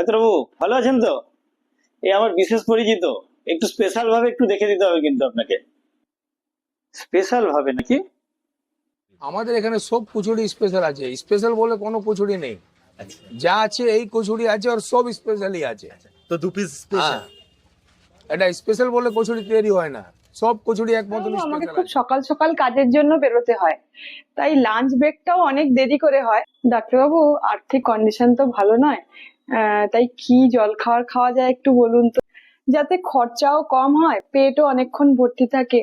ডাক্তারবাবু ভালো আছেন তো? এই আমার বিশেষ পরিচিত, একটু স্পেশাল ভাবে একটু দেখে দিতে হবে কিন্তু আপনাকে। স্পেশাল ভাবে নাকি? আমাদের এখানে সব কচুরি স্পেশাল আছে, স্পেশাল বলে কোনো কচুরি নেই। যা আছে এই কচুরি আছে আর সব স্পেশালই আছে। তো 2 পিস স্পেশাল। এটা স্পেশাল বলে কচুরি তৈরি হয় না, সব কচুরি এক মতন আমাকে স্পেশাল খুব আছে। সকাল সকাল কাজের জন্য বেরোতে হয়, তাই লাঞ্চ ব্রেকটাও অনেক দেরি করে হয়। ডাক্তারবাবু, আর্থিক কন্ডিশন তো ভালো নয়, তাই কি জল খাবার খাওয়া যায় একটু বলুন তো, যাতে খরচাও কম হয়, পেটও অনেকক্ষণ ভর্তি থাকে।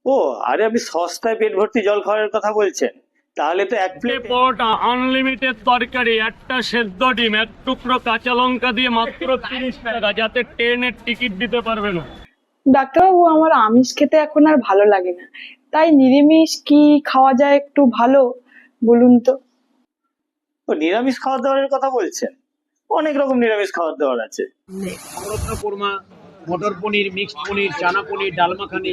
ও আরে, আপনি সস্তায় পেট ভর্তি জল খাওয়ার কথা বলছেন? তাহলে তো এক প্লেট পরোটা, আনলিমিটেড তরকারি, একটা সেদ্ধ ডিম, এক টুকরো কাঁচা লঙ্কা দিয়ে মাত্র 30 টাকা, যাতে ট্রেনের টিকিট দিতে পারবে না। ডাক্তারবাবু, আমার আমিষ খেতে এখন আর ভালো লাগে না, তাই নিরামিষ কি খাওয়া যায় একটু ভালো বলুন তো। নিরামিষ খাবার দাবারের কথা বলছেন? অনেক রকম নিরামিষ খাবার দাবার আছে। পরোটা কোরমা, মটর পনির, মিক্সড পনির, চানা পনির, ডাল মাখানি,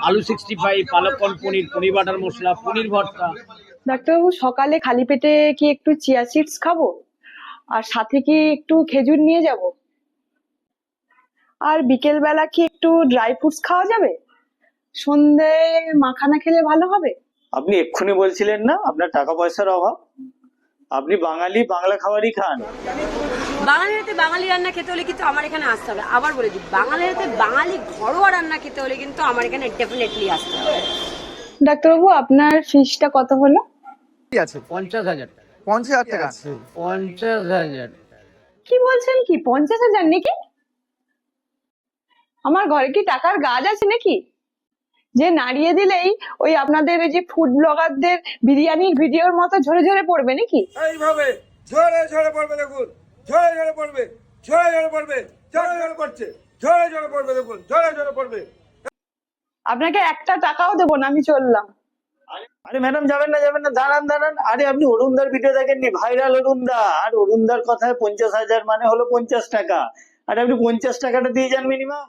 আলু 65, পালকন পনির, পনির বাটার মশলা, পনির ভর্তা। ডাক্তারবাবু, সকালে খালি পেটে কি একটু চিয়া সিডস খাবো, আর সাথে কি একটু খেজুর নিয়ে যাব, আর বিকেল বেলা কি একটু ড্রাই ফ্রুটস খাওয়া যাবে, সন্ধে মাখানা খেলে ভালো হবে? আপনি এক্ষুনি বলছিলেন না আপনার টাকা পয়সার অভাব? আপনি বাঙালি, বাংলা খাবারই খান। বাঙালির হাতে বাঙালি রান্না খেতে হলে কিন্তু আমার এখানে আসতে হবে। আবার বলে দিই, বাঙালির হাতে বাঙালি ঘরোয়া রান্না খেতে হলে কিন্তু আমার এখানে ডেফিনেটলি আসতে হবে। ডাক্তারবাবু, আপনার ফিসটা কত হলো? কি আছে? 50,000 টাকা। 50,000 টাকা। 50,000। কি বলছেন, কি 50,000 নাকি? আমার ঘরে কি টাকার গাছ আছে নাকি, যে নাড়িয়ে দিলেই ওই আপনাদের ওই যে ফুড ব্লগারদের বিরিয়ানির ভিডিওর মতো ঝরে ঝরে পড়বে নাকি? এইভাবে ঝরে ঝরে পড়বে, দেখুন ঝরে ঝরে পড়বে, ঝরে ঝরে পড়বে, ঝরে ঝরে পড়ছে, ঝরে ঝরে পড়বে, দেখুন ঝরে ঝরে পড়বে। আপনাকে একটা টাকাও দেবো না, আমি চললাম। আরে ম্যাডাম, যাবেন না যাবেন না, দাঁড়ান দাঁড়ান। আরে আপনি অরুণদার ভিডিও দেখেননি? ভাইরাল অরুণদা, আর অরুণদার কথায় 50,000 মানে হলো 50 টাকা, আর আপনি 50 টাকাটা দিয়ে যান মিনিমাম।